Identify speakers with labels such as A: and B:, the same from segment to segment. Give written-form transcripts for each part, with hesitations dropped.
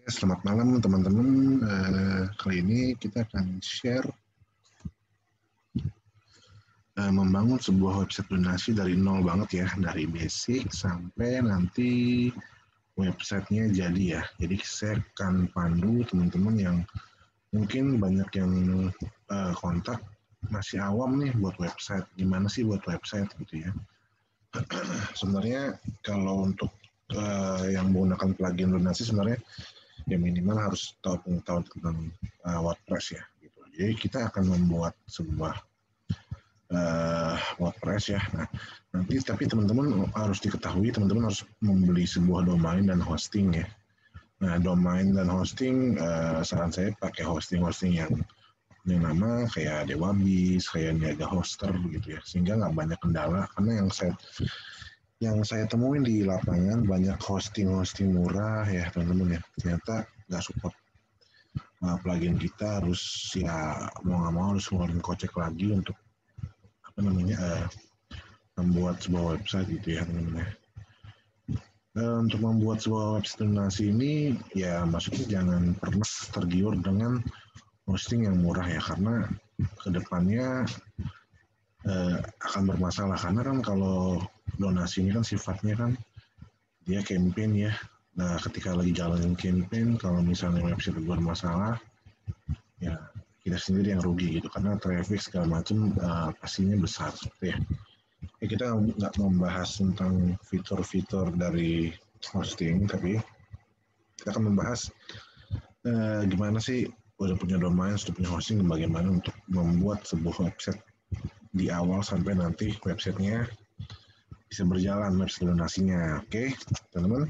A: Selamat malam teman-teman. Kali ini kita akan share membangun sebuah website donasi dari nol banget ya, dari basic sampai nanti websitenya jadi ya. Jadi saya akan pandu teman-teman yang mungkin banyak yang kontak masih awam nih buat website. Gimana sih buat website gitu ya. Sebenarnya kalau untuk yang menggunakan plugin donasi sebenarnya ya minimal harus tahu pengetahuan tentang WordPress ya gitu. Jadi kita akan membuat sebuah WordPress ya. Nah, nanti tapi teman-teman harus diketahui, teman-teman harus membeli sebuah domain dan hosting ya. Nah, domain dan hosting saran saya pakai hosting yang nama kayak Dewabis, kayak Niaga Hoster gitu ya, sehingga nggak banyak kendala. Karena yang saya temuin di lapangan banyak hosting murah ya teman-teman ya, ternyata nggak support plugin kita, harus ya mau nggak mau harus ngeluarin kocek lagi untuk membuat sebuah website gitu ya teman-teman ya. Untuk membuat sebuah website donasi ini ya maksudnya jangan pernah tergiur dengan hosting yang murah ya, karena kedepannya akan bermasalah. Karena kan kalau donasi ini kan sifatnya kan dia campaign ya. Nah, ketika lagi jalanin campaign, kalau misalnya website bermasalah, ya kita sendiri yang rugi gitu, karena traffic segala macam pastinya besar ya. Kita nggak membahas tentang fitur-fitur dari hosting, tapi kita akan membahas gimana sih udah punya domain, sudah punya hosting, bagaimana untuk membuat sebuah website di awal sampai nanti websitenya bisa berjalan, website donasinya. Oke, teman-teman.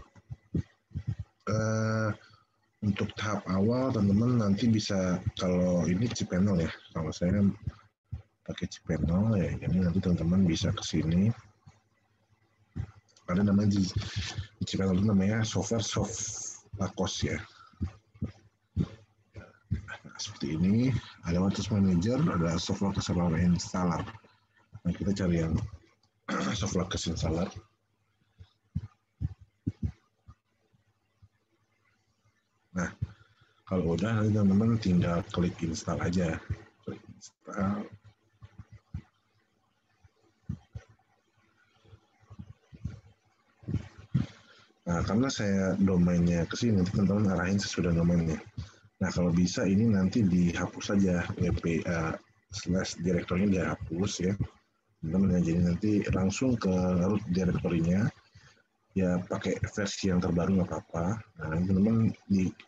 A: Untuk tahap awal teman-teman nanti bisa, kalau ini cPanel ya, kalau saya pakai cPanel ya, jadi nanti teman-teman bisa ke sini. Ada namanya di cPanel itu namanya software Softlacos ya. Nah, seperti ini, ada WordPress Manager, ada Softlacos Installer. Nah, kita cari yang Softlacos Installer. Nah, kalau udah nanti teman-teman tinggal klik install aja. Klik install. Nah, karena saya domainnya ke sini, nanti teman-teman arahin sesudah domainnya. Nah, kalau bisa ini nanti dihapus saja /directory-nya dihapus ya. Teman-teman, jadi nanti langsung ke root directory-nya. Ya pakai versi yang terbaru nggak apa-apa. Nah, teman-teman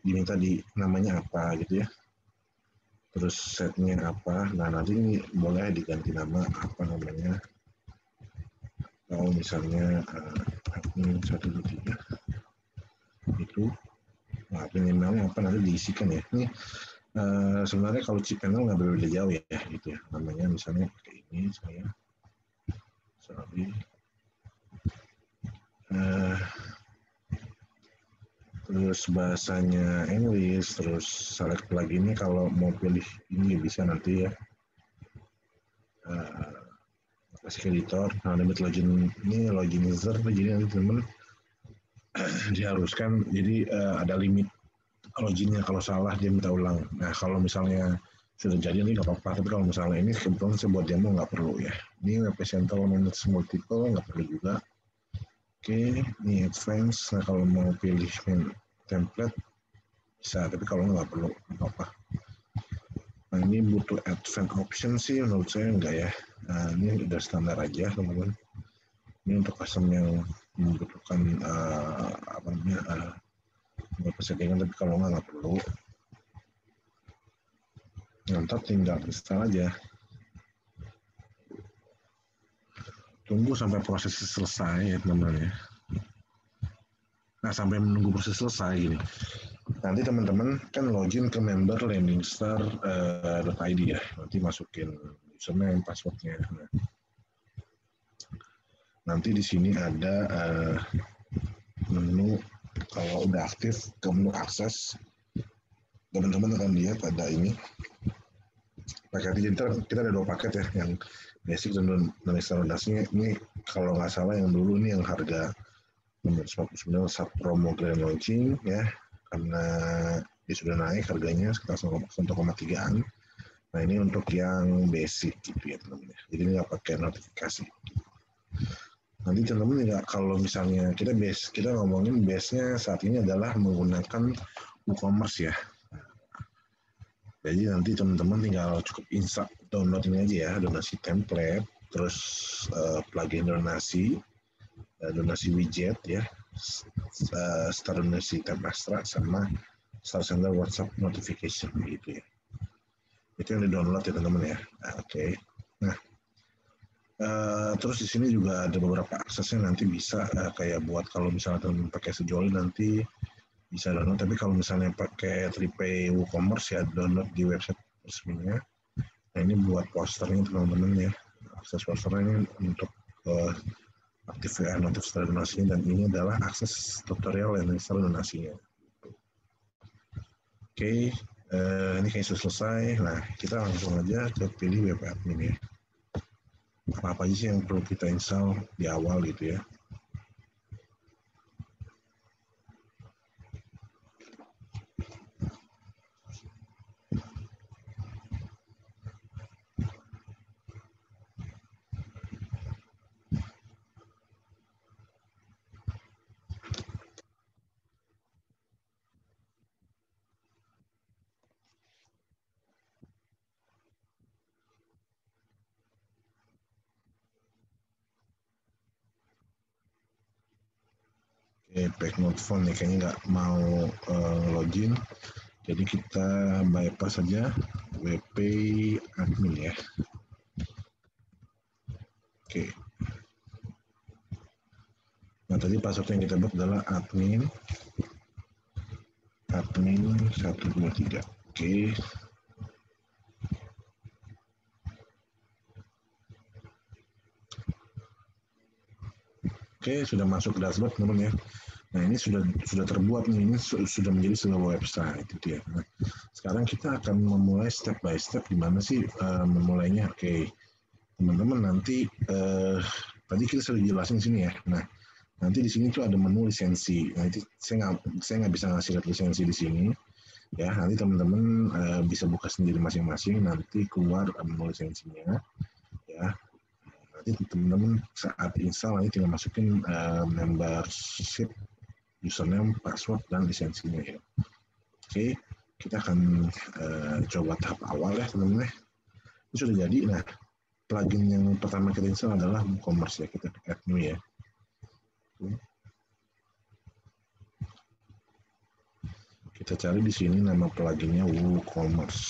A: diminta di namanya apa gitu ya. Terus setnya apa. Nah, nanti ini boleh diganti nama apa namanya. Kalau misalnya admin 123 itu, nah minimalnya apa nanti diisikan ya. Ini sebenarnya kalau cPanel nggak berbeda jauh ya gitu ya. Namanya misalnya pakai ini saya. Terus bahasanya English, terus select pluginnya kalau mau pilih ini bisa nanti ya. Kasih editor, nah limit login ini login user, jadi nanti teman diharuskan jadi ada limit loginnya, kalau salah dia minta ulang. Nah kalau misalnya sudah jadi ini nggak apa-apa, tapi kalau misalnya ini kebetulan saya buat demo nggak perlu ya. Ini web essential manage multiple nggak perlu juga. Oke, ini advance. Nah kalau mau pilih template bisa, tapi kalau nggak perlu apa-apa. Nah ini butuh advance option sih menurut saya enggak ya. Nah ini udah standar aja teman-teman. Ini untuk custom yang membutuhkan settingan, tapi kalau nggak perlu. Nanti tinggal install aja. Tunggu sampai proses selesai ya teman-teman ya. Nah sampai menunggu proses selesai gini. Nanti teman-teman kan login ke member landingstar.id ya. Nanti masukin username, passwordnya. Nah, nanti di sini ada menu, kalau udah aktif ke menu akses, teman-teman akan lihat ada ini paket digital. Kita ada 2 paket ya, yang basic dan donasinya. Ini kalau nggak salah yang dulu ini yang harga 49 saat promo grand launching ya. karena dia sudah naik harganya sekitar 1,3-an. Nah ini untuk yang basic gitu ya teman-teman. Jadi nggak pakai notifikasi. Nanti teman-teman nggak, kalau misalnya kita ngomongin base-nya saat ini adalah menggunakan WooCommerce ya. Jadi nanti teman-teman tinggal cukup download ini aja ya, donasi template, terus plugin donasi widget ya, start donasi tab extra sama start sender WhatsApp notification gitu ya. Itu yang di download ya teman-teman ya. Oke. Nah, terus di sini juga ada beberapa aksesnya, nanti bisa kayak buat kalau misalnya teman pakai Sejoli nanti bisa download, tapi kalau misalnya pakai Tripay WooCommerce ya download di website resminya. Nah ini buat posternya teman-teman ya, akses posternya ini untuk aktif notif donasinya, dan ini adalah akses tutorial yang install donasinya. Oke, ini kayak sudah selesai. Nah kita langsung aja ke pilih web admin ya. Apa aja sih yang perlu kita install di awal gitu ya. Oke, backnote phone nih kayaknya nggak mau login. Jadi kita bypass saja WP admin ya. Oke. Nah tadi password yang kita buat adalah admin 123. Oke. Oke, sudah masuk ke dashboard teman-teman ya. Nah ini sudah terbuat nih, ini sudah menjadi sebuah website gitu ya. Nah, sekarang kita akan memulai step by step gimana sih memulainya. Oke, teman-teman nanti tadi kita sudah jelasin sini ya. Nah nanti di sini tuh ada menu lisensi. Nah itu saya nggak bisa ngasih lihat lisensi di sini ya. Nanti teman-teman bisa buka sendiri masing-masing. Nanti keluar menu lisensinya ya. Nanti teman-teman saat install nanti tinggal masukin membership, username, password, dan lisensinya ya. Oke, kita akan coba tahap awal ya teman-teman. Ini sudah jadi. Nah, plugin yang pertama kita install adalah WooCommerce ya. Kita add new ya. Kita cari di sini nama pluginnya WooCommerce.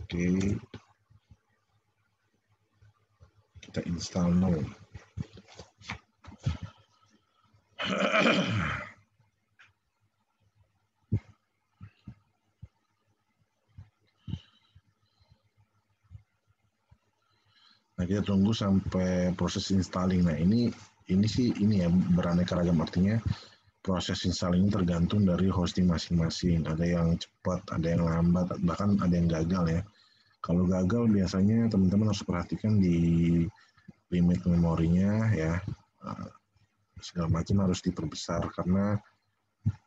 A: Oke, kita install now. Nah, kita tunggu sampai proses installing. Nah, ini ya beraneka ragam, artinya proses installing ini tergantung dari hosting masing-masing. Ada yang cepat, ada yang lambat, bahkan ada yang gagal ya. Kalau gagal biasanya teman-teman harus perhatikan di limit memorinya ya. Segala macam harus diperbesar karena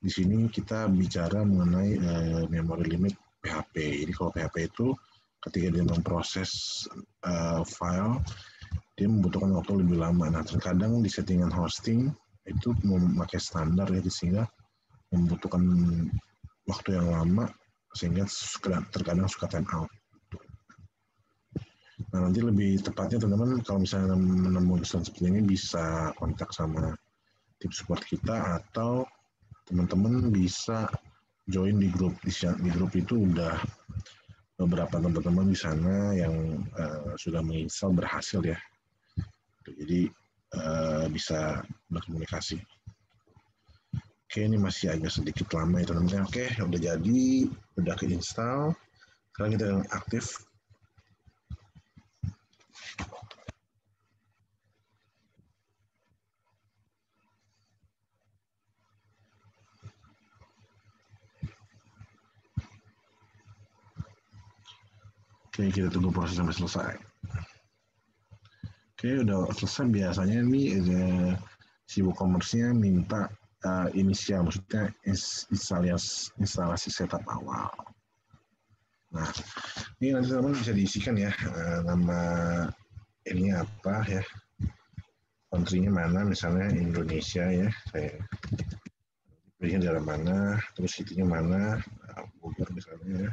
A: di sini kita bicara mengenai memori limit PHP. Jadi kalau PHP itu ketika dia memproses file, dia membutuhkan waktu lebih lama. Nah, terkadang di settingan hosting itu memakai standar ya, sehingga membutuhkan waktu yang lama, sehingga terkadang suka time out. Nah, nanti lebih tepatnya teman-teman kalau misalnya menemukan seperti ini bisa kontak sama tim support kita, atau teman-teman bisa join di grup. Di grup itu udah beberapa teman-teman di sana yang sudah menginstal berhasil ya. Jadi bisa berkomunikasi. Oke, ini masih agak sedikit lama ya teman-teman. Oke, udah jadi, udah keinstall. Sekarang kita aktif. Oke, kita tunggu proses sampai selesai. Oke, udah selesai. Biasanya nih si WooCommerce-nya minta inisial, maksudnya instalasi setup awal. Nah, ini nanti teman bisa diisikan ya, nama ini apa ya, country-nya mana, misalnya Indonesia ya, saya pilihnya daerah mana, terus city-nya mana, Bogor misalnya ya.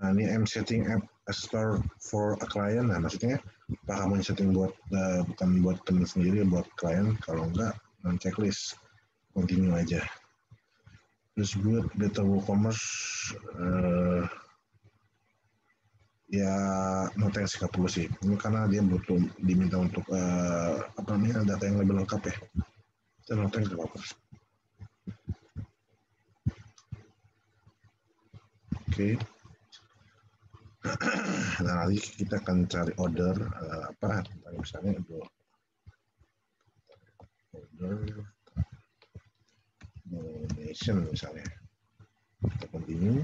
A: Nah, ini I'm setting up a store for a client. Nah, maksudnya apakah kamu setting buat bukan buat teman sendiri, buat klien? Kalau enggak, checklist continue aja. Terus buat better WooCommerce, ya notensi nggak perlu sih. Ini karena dia butuh diminta untuk apa namanya, data yang lebih lengkap ya. Kita noten nggak apa-apa. Oke. Nah, nanti kita akan cari order apa, misalnya order donation misalnya. Kita continue.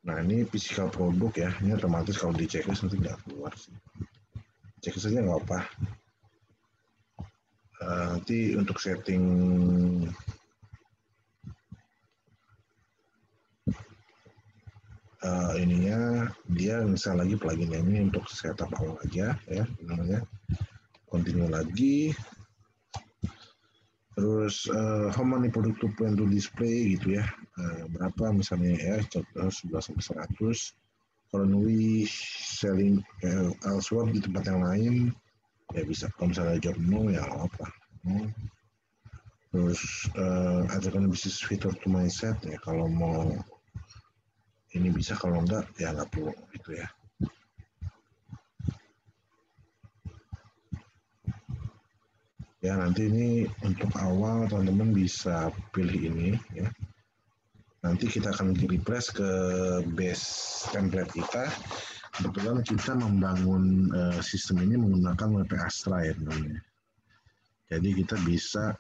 A: Nah, ini physical produk ya, ini otomatis kalau di checklist nanti nggak keluar sih. Checklist saja nggak apa. Nanti untuk setting ininya, dia misal lagi pluginnya ini untuk setup awal aja ya, namanya continue lagi. Terus how many product to plan to display gitu ya, berapa misalnya ya, 11 sampai 100. Kalau we selling elsewhere di tempat yang lain ya bisa, kalau misalnya job no ya apa. Terus ajarkan bisnis fitur to mindset ya, kalau mau ini bisa, kalau enggak ya nggak perlu gitu ya. Ya, nanti ini untuk awal teman-teman bisa pilih ini ya. Nanti kita akan refresh ke base template kita. Kebetulan kita membangun sistem ini menggunakan WP Astra ya teman-teman. Jadi kita bisa,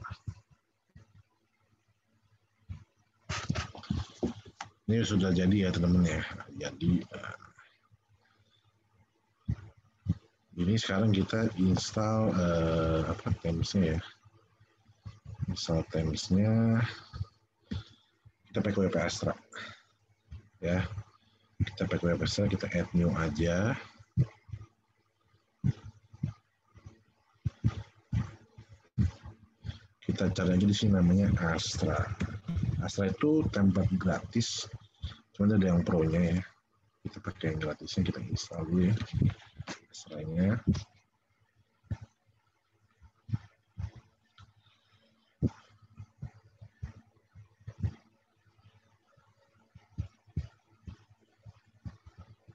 A: ini sudah jadi ya teman-teman ya. Jadi ini sekarang kita install apa Themes-nya ya. Install Themes-nya. Kita pakai WP Astra ya. Kita pakai WP Astra, kita add new aja. Kita cari aja di sini namanya Astra. Astra itu template gratis, cuma ada yang pro-nya ya. Kita pakai yang gratisnya, kita install dulu ya Astra-nya.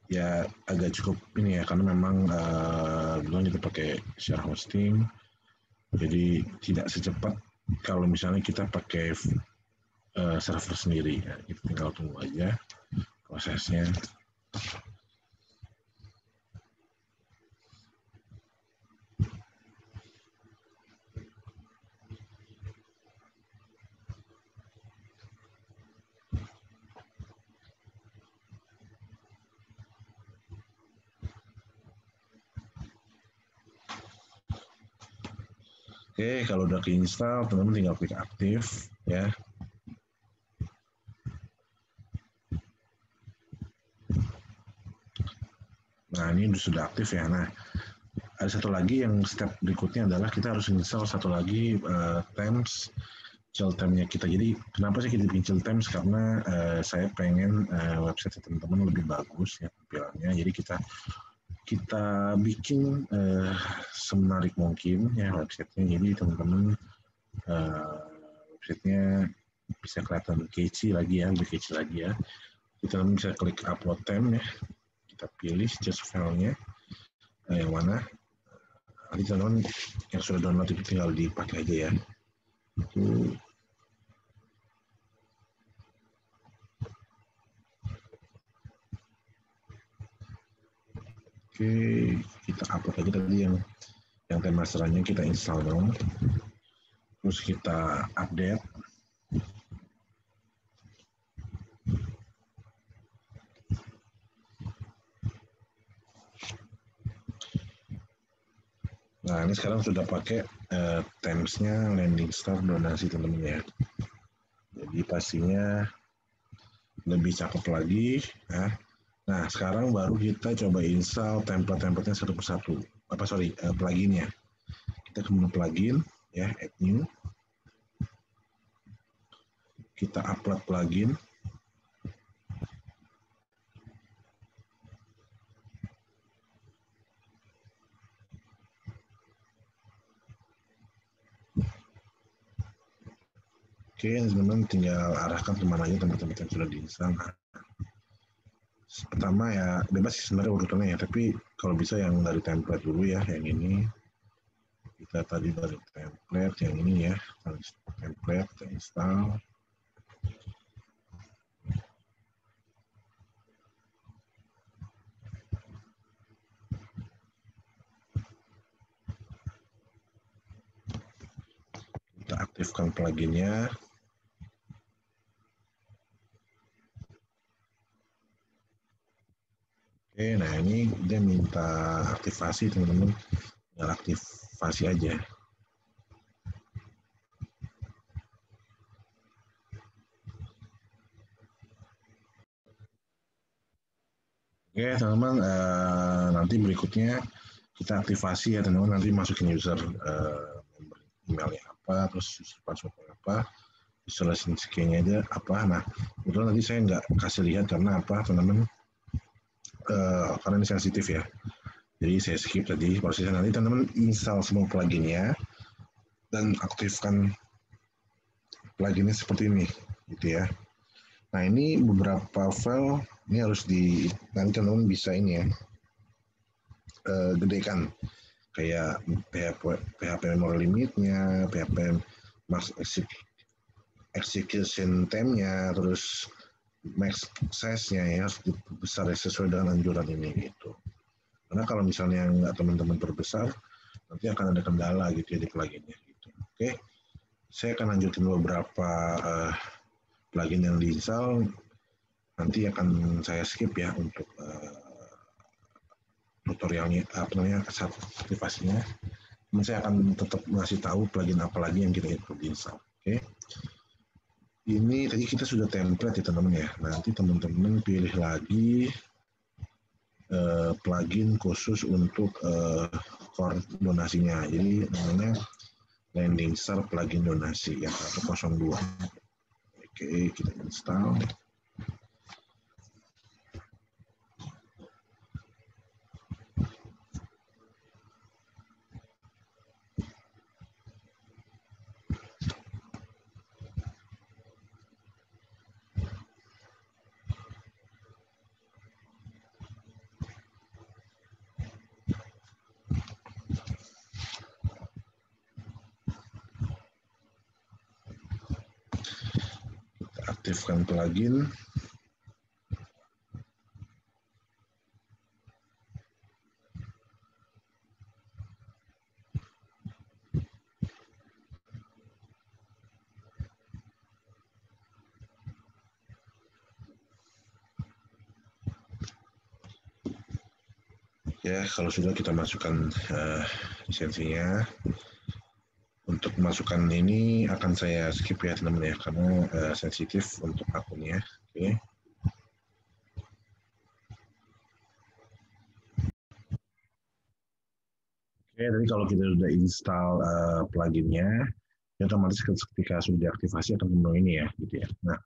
A: Ya agak cukup ini ya, karena memang dulu kita pakai share hosting, jadi tidak secepat kalau misalnya kita pakai server sendiri ya. Kita tinggal tunggu aja prosesnya. Oke, kalau udah keinstall, teman-teman tinggal klik aktif ya. Nah, ini sudah aktif ya. Nah, ada satu lagi yang step berikutnya adalah kita harus install satu lagi Themes, child theme-nya kita. Jadi kenapa sih kita bikin child themes? Karena saya pengen website teman-teman lebih bagus ya tampilannya. Jadi kita bikin semenarik mungkin ya websitenya. Jadi teman-teman websitenya bisa kelihatan catchy lagi ya, lebih catchy lagi ya. Kita bisa klik upload theme ya. Kita pilih just file-nya yang mana. Nanti teman-teman yang sudah download itu tinggal dipakai aja ya. Itu oke, kita upload aja tadi yang theme masternya kita install dong. Terus kita update. Nah, Nah, ini sekarang sudah pakai Themes-nya landing start donasi teman-teman ya. Jadi pastinya lebih cakep lagi. Nah, sekarang baru kita coba install template-templatenya satu persatu. Pluginnya. Kita ke menu plugin, ya, add new. Kita upload plugin. Oke, teman-teman tinggal arahkan kemana aja tempat-tempat yang sudah diinstal. Nah, pertama ya bebas sih sebenarnya urutannya ya, tapi kalau bisa yang dari template dulu ya, yang ini. Kita tadi dari template yang ini ya, template kita install. Kita aktifkan pluginnya. Oke, nah ini dia minta aktivasi teman-teman, tinggal aktivasi aja. Oke teman-teman, nanti berikutnya kita aktivasi ya teman-teman, nanti masukin user emailnya apa, terus user password apa, installation key-nya aja apa. Nah, kebetulan nanti saya nggak kasih lihat karena apa teman-teman, karena ini sensitif ya. Jadi saya skip tadi prosesnya. Nanti teman-teman install semua pluginnya dan aktifkan pluginnya seperti ini, gitu ya. Nah ini beberapa file ini harus nanti teman-teman bisa ini ya, gedekan kayak PHP memory limitnya, PHP max execution time-nya, terus max size-nya ya harus dibesar sesuai dengan anjuran ini gitu. Karena kalau misalnya nggak teman-teman perbesar, nanti akan ada kendala gitu ya di pluginnya gitu. Oke, saya akan lanjutin beberapa plugin yang diinstal, nanti akan saya skip ya untuk tutorialnya, aktivasinya. Saya akan tetap ngasih tahu plugin apa lagi yang kita perlu install. Oke. Ini tadi kita sudah template ya teman-teman ya. Nanti teman-teman pilih lagi plugin khusus untuk core donasinya. Jadi namanya landing start plugin donasi yang 102. Oke, kita install. Aktifkan plugin. Ya, kalau sudah kita masukkan lisensinya. Untuk masukan ini akan saya skip ya teman-teman ya, karena sensitif untuk akunnya. Oke. Oke, jadi kalau kita sudah install pluginnya, ya otomatis ketika sudah diaktifasi akan memenuhi ini ya, gitu ya. Nah,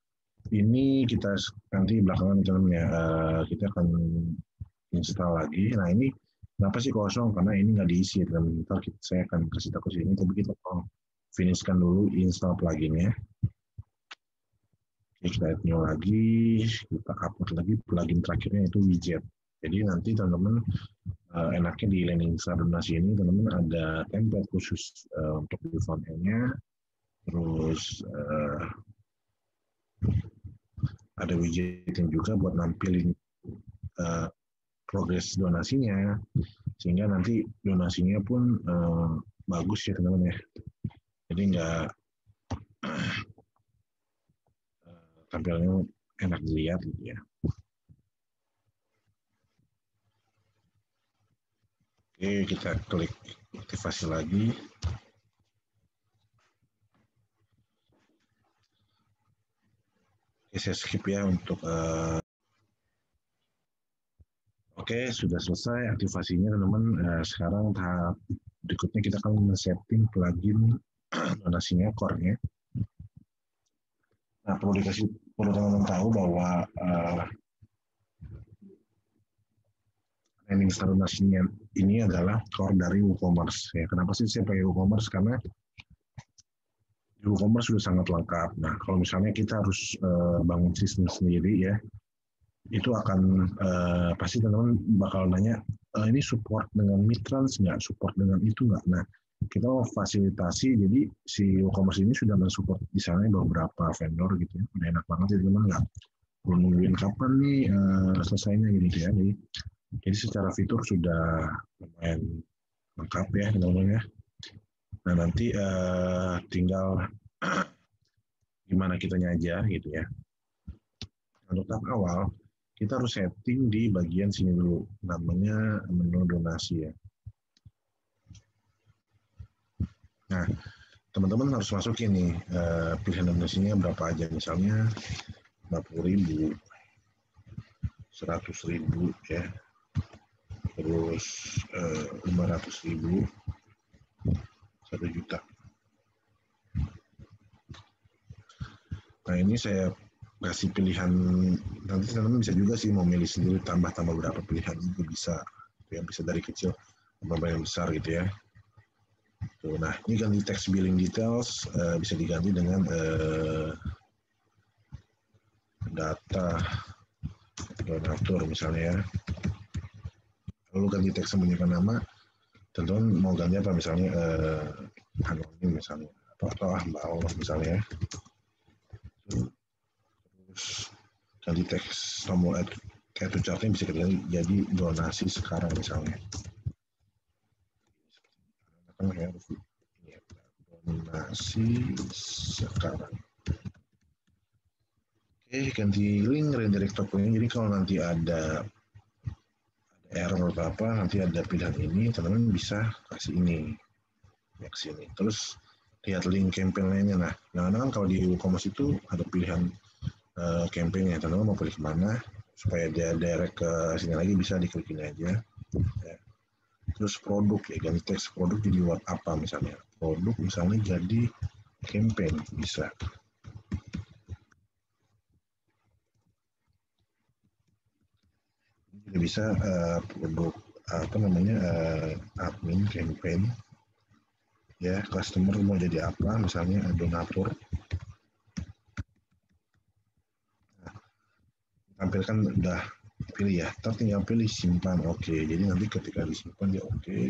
A: ini kita nanti belakangan teman-teman ya, kita akan install lagi. Nah, ini kenapa sih kosong? Karena ini nggak diisi, teman-teman. Ntar saya akan kasih tahu sini, tapi kita finishkan dulu install pluginnya. Kita add new lagi, kita upload lagi plugin terakhirnya itu widget. Jadi nanti teman-teman enaknya di landing start donasi ini teman-teman ada template khusus untuk di front end-nya, terus ada widget yang juga buat nampilin progres donasinya, sehingga nanti donasinya pun bagus ya teman-teman ya. Jadi nggak tampilannya enak dilihat gitu ya. Oke, kita klik aktivasi lagi. Oke, saya skip ya untuk Oke, sudah selesai aktivasinya teman-teman. Sekarang tahap berikutnya kita akan men-setting plugin donasinya core-nya. Nah, perlu teman-teman tahu bahwa naming donasinya ini adalah core dari WooCommerce. Ya, kenapa sih saya pakai WooCommerce? Karena di WooCommerce sudah sangat lengkap. Nah, kalau misalnya kita harus bangun sistem sendiri ya, itu akan pasti teman-teman bakal nanya, ini support dengan Mitrans nggak, support dengan itu nggak. Nah, kita mau fasilitasi, jadi si WooCommerce ini sudah mensupport di sana beberapa vendor gitu ya, udah enak banget ya teman-teman, nggak perlu nungguin kapan nih selesainya gitu ya. Jadi secara fitur sudah lumayan lengkap ya teman-teman ya. Nah nanti tinggal gimana kitanya aja gitu ya. Untuk tahap awal kita harus setting di bagian sini dulu, namanya menu donasi ya. Nah, teman-teman harus masukin nih pilihan donasinya berapa aja, misalnya 50.000, 100.000 ya, terus 500.000, 1 juta. Nah ini saya kasih pilihan, nanti teman-teman bisa juga sih mau milih sendiri, tambah berapa pilihan juga bisa, yang bisa dari kecil sampai yang besar gitu ya. Tuh, nah ini ganti text billing details, bisa diganti dengan data donatur misalnya ya. Lalu ganti teks sembunyikan nama, teman-teman mau ganti apa, misalnya anonim misalnya, atau Mbak Allah misalnya ya. Terus ganti teks tombol add to chart-nya bisa kita jadi donasi sekarang misalnya. Donasi sekarang. Oke, ganti link redirect token. Jadi kalau nanti ada error atau apa, nanti ada pilihan ini, teman-teman bisa kasih ini ya ke sini. Terus lihat link campaign lainnya. Nah, jangan-jangan kalau di WooCommerce itu ada pilihan campaign-nya, teman-teman mau pilih kemana supaya dia direct ke sini lagi, bisa diklik ini aja. Ya. Terus produk ya, ganti teks produk jadi buat apa misalnya. Produk misalnya jadi campaign bisa. Jadi bisa produk apa namanya admin campaign ya, customer mau jadi apa misalnya donatur. Nah, tampilkan udah pilih ya, tinggal pilih simpan, oke. Jadi nanti ketika disimpan dia oke.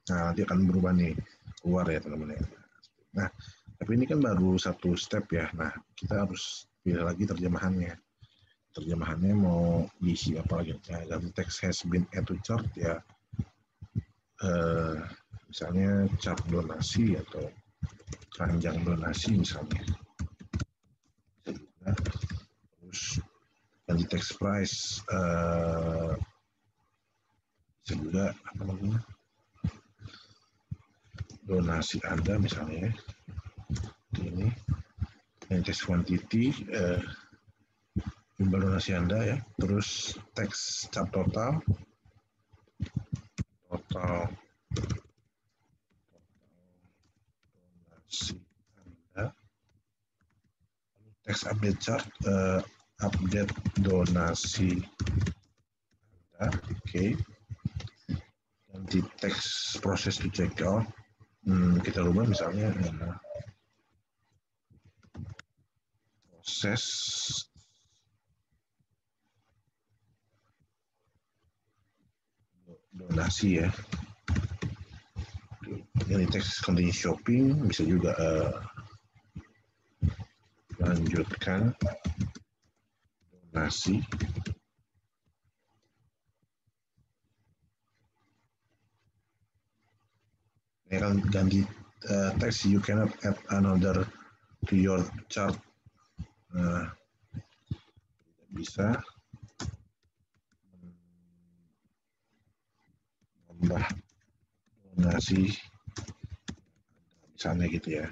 A: Nah nanti akan berubah nih, keluar ya teman-teman ya. Nah tapi ini kan baru satu step ya. Nah kita harus pilih lagi terjemahannya. Terjemahannya mau diisi apa lagi? Nah, ganti teks has been add to chart ya. Misalnya chart donasi atau keranjang donasi misalnya. Nah, terus ganti teks price, bisa juga apa namanya, donasi Anda misalnya ini, yang teks quantity, jumlah donasi Anda ya, terus teks cap total donasi Anda, teks update chart, update donasi Anda, oke. Ganti teks proses to check out, kita rubah misalnya proses donasi ya. Ini teks continue shopping, bisa juga lanjutkan donasi. Ini kan ganti teks, you cannot add another to your chart. Bisa tambah donasi misalnya gitu ya.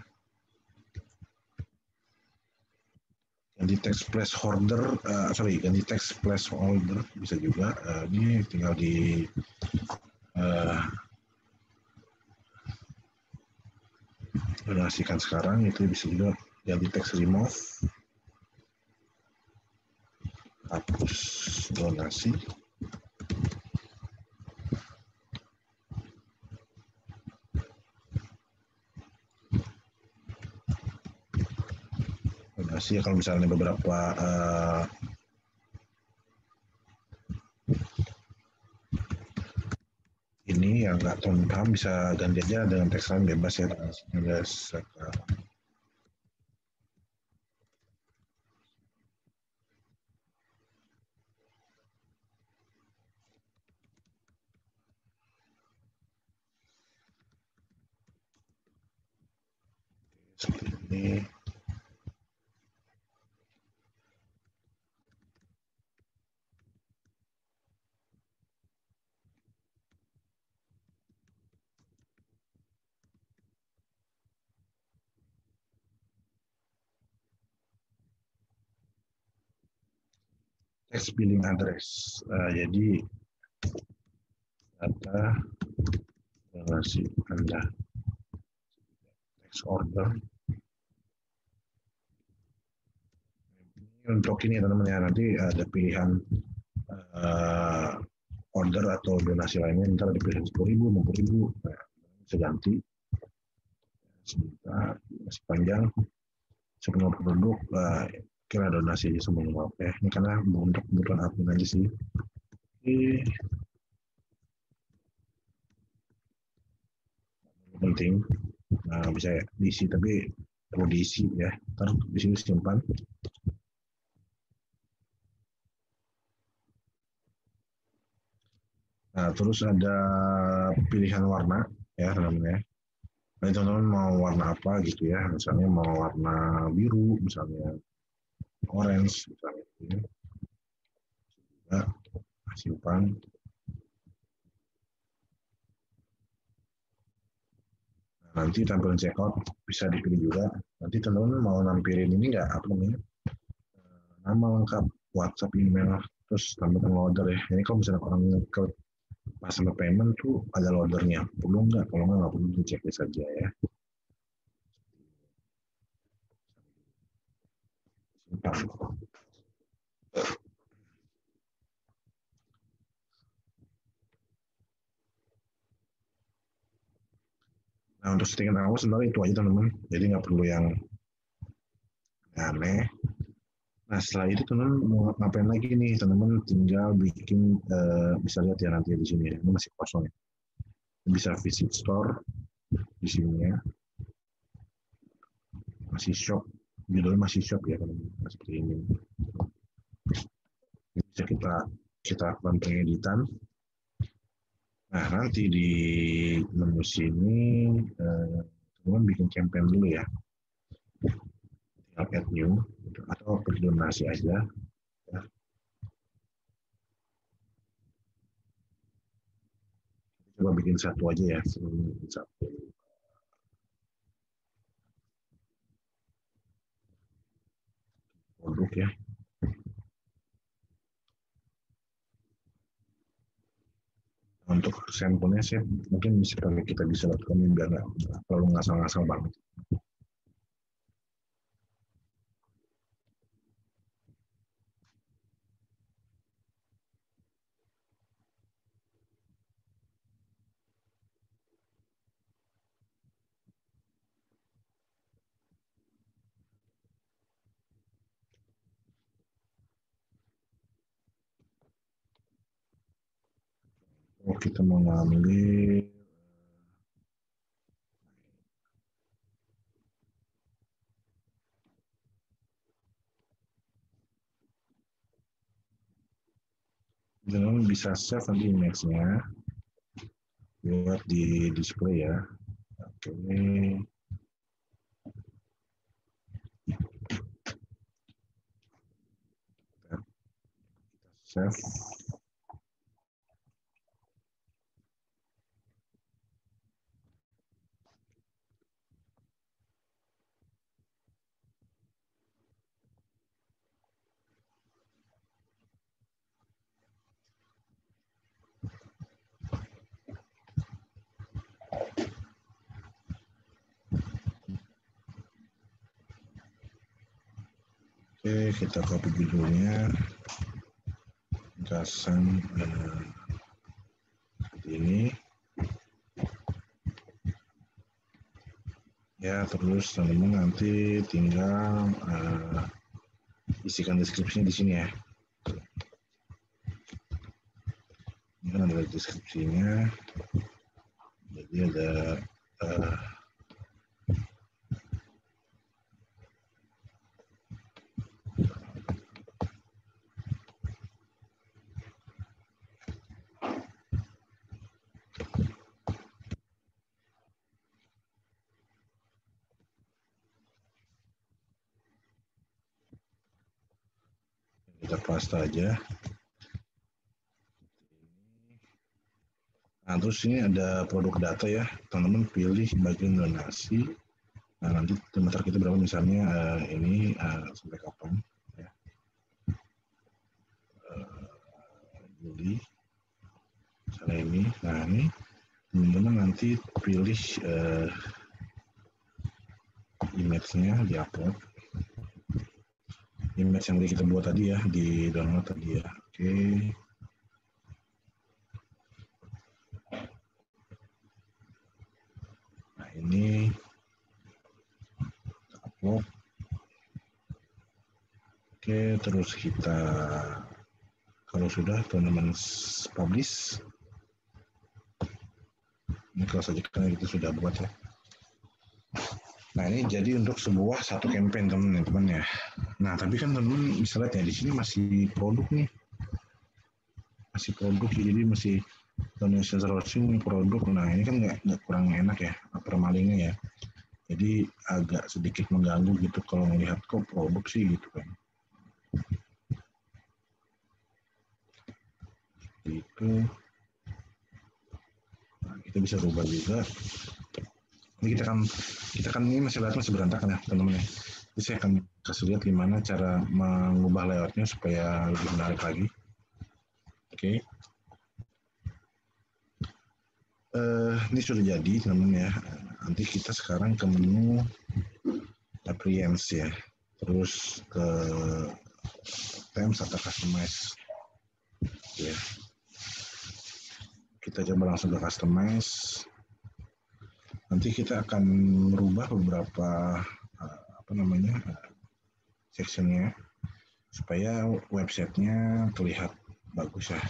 A: Ganti teks placeholder, ganti teks placeholder bisa juga. Ini tinggal di donasikan sekarang, itu bisa juga ganti teks remove, hapus donasi. Donasi kalau misalnya beberapa ini yang nggak paham bisa ganti aja dengan teks lain, bebas ya guys. Seperti ini. Teks billing address. Jadi data donasi Anda, teks order. Ini untuk ini teman-teman ya, nanti ada pilihan order atau donasi lainnya, ntar ada pilihan 10.000, 60.000, nah, bisa ganti. Sebentar, masih panjang. Semua produk, kira donasi aja semua. Oke, ini karena untuk kebutuhan admin aja sih. Oke. Penting, nah, bisa diisi, tapi perlu diisi ya. Ntar di sini simpan. Nah, terus ada pilihan warna ya namanya. Nah, teman-teman mau warna apa gitu ya, misalnya mau warna biru, misalnya orange, misalnya gitu. Nah, simpan. Nah, nanti tampilan checkout bisa dipilih juga. Nanti teman-teman mau nampilin ini nggak, apa namanya, nama lengkap, WhatsApp, email, terus tambahkan loader ya. Ini kalau misalnya orang ke pas sama payment tuh ada loadernya, perlu nggak? Kalau nggak perlu, dicek saja ya. Simpan. Nah, untuk settingan awal sebenarnya itu aja teman-teman, jadi nggak perlu yang aneh. Nah, setelah itu teman-teman mau ngapain lagi nih? Teman-teman tinggal bikin, bisa lihat ya nanti di sini, ini masih kosong ya. Bisa visit store di sini ya, masih shop, judulnya masih shop ya teman-teman, seperti ini. Bisa kita lakukan pengeditan. Nah, nanti di menu sini, teman-teman bikin campaign dulu ya. Tinggal add new, atau pilih donasi aja. Ya. Coba bikin satu aja ya, bikin satu produk ya. Untuk sampelnya sih mungkin bisa pakai kita bisa lakukan biar nggak terlalu ngasal-ngasal banget. Oh, kita mau ngambil jangan bisa save nanti image-nya buat di display ya. Oke, kita save. Oke, kita copy judulnya, gasan seperti ini. Ya, terus teman-teman nanti tinggal isikan deskripsinya di sini ya. Ini kan ada deskripsinya. Jadi ada kita paste aja. Nah, terus ini ada produk data ya, teman-teman pilih bagian donasi. Nah, nanti trimester kita berapa misalnya ini sampai kapan ya. Juli. Misalnya ini. Nah, ini teman-teman nanti pilih image-nya, di-upload. Image yang kita buat tadi ya, di download tadi ya. Oke. Nah, ini upload. Oke, terus kita kalau sudah teman-teman publish. Ini kalau saja karena kita sudah buat ya. Nah, ini jadi untuk sebuah satu campaign teman-teman ya. Nah, tapi kan teman-teman bisa lihat ya di sini masih produk nih. Masih produk, jadi masih donation sourcing produk. Nah, ini kan nggak kurang enak ya permalingnya ya. Jadi agak sedikit mengganggu gitu kalau melihat kok produk sih gitu kan. Itu. Nah, kita bisa rubah juga. Ini kita kan ini masih berantakan ya teman-teman ya. Jadi saya akan kasih lihat gimana cara mengubah layoutnya supaya lebih menarik lagi. Oke. Ini sudah jadi teman-teman ya. Nanti kita sekarang ke menu appearance ya. Terus ke themes atau customize. Ya. Kita coba langsung ke customize. Nanti kita akan merubah beberapa sectionnya supaya websitenya terlihat bagus ya.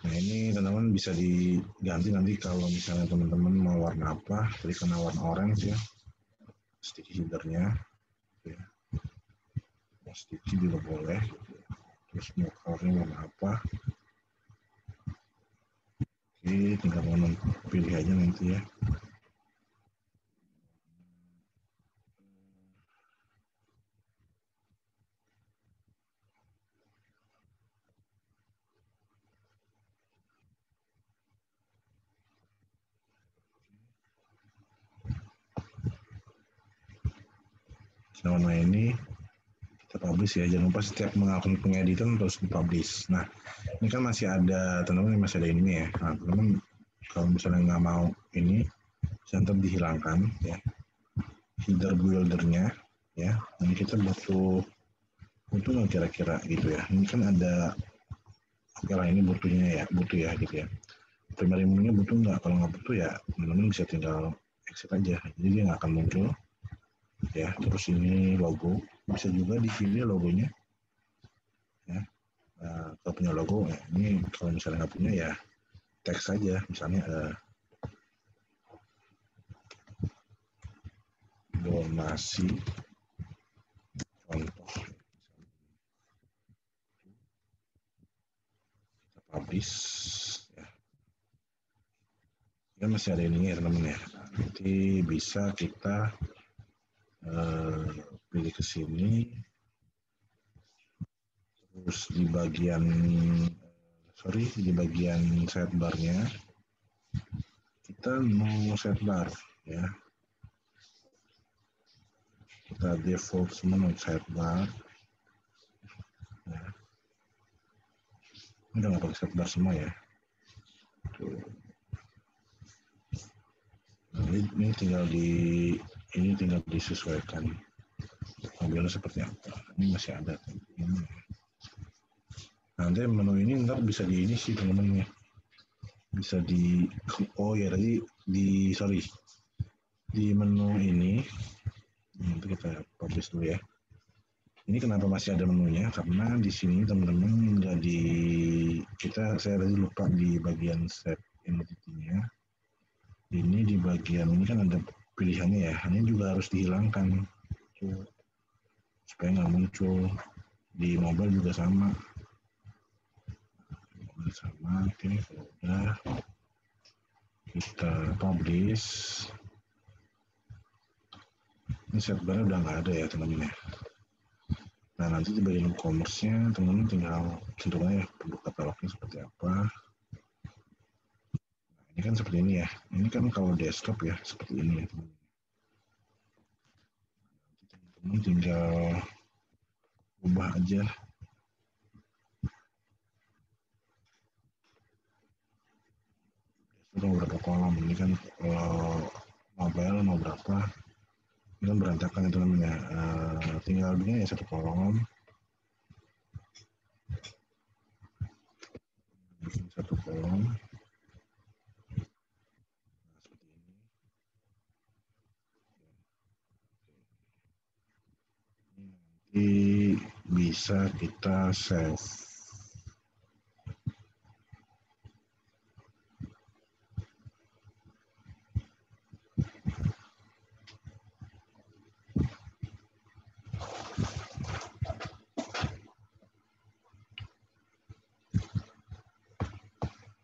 A: Nah, ini teman-teman bisa diganti nanti kalau misalnya teman-teman mau warna apa, tadi kena warna orange ya, sticky headernya, ya. Sticky juga boleh. Terus mau colornya warna apa? Oke, tinggal teman-teman pilih aja nanti ya. Warna ini kita publish ya, jangan lupa setiap melakukan pengeditan terus dipublish. Nah, ini kan masih ada teman-teman, masih ada ini ya. Nah, teman-teman kalau misalnya nggak mau ini, center dihilangkan ya, header buildernya ya. Ini kita butuh nggak kira-kira gitu ya. Ini kan ada, oke lah ini butuh ya gitu ya. Primary menu-nya butuh nggak? Kalau nggak butuh ya teman-teman bisa tinggal exit aja, jadi dia nggak akan muncul ya. Terus ini logo, bisa juga dipilih logonya ya. Kalau punya logo ya, ini kalau misalnya nggak punya ya teks saja, misalnya donasi contoh, kita publish ya. Ya masih ada ininya ya teman-teman ya. Nanti bisa kita pilih ke sini, terus di bagian sidebar-nya kita mau sidebar ya, kita default semua sidebar ya. Ini udah nggak pakai sidebar semua ya. Tuh. Nah, ini tinggal disesuaikan. mobilnya seperti apa. Ini masih ada. Nanti menu ini ntar bisa di ini sih teman-teman ya. Bisa di, oh ya tadi di, sorry. Di menu ini, nanti kita publish dulu ya. Ini kenapa masih ada menunya? Karena di sini teman-teman nggak di, saya tadi lupa di bagian set entity-nya. Ini di bagian ini kan ada pilihannya ya. Ini juga harus dihilangkan supaya nggak muncul. Di mobile juga sama. Oke, kalau udah kita publish. Ini set barnya udah nggak ada ya teman-teman ya. Nah nanti di bagian e-commerce-nya teman-teman tinggal sentuh aja produk katalognya seperti apa. Nah, ini kan seperti ini ya. Ini kan kalau desktop ya seperti ini ya teman-teman. Teman-teman tinggal ubah aja. Ada beberapa kolom. Ini kan kalau mobile mau berapa? Ini kan berantakan ya teman-teman ya. Tinggal begini ya satu kolom. Bikin satu kolom. Nanti bisa kita save.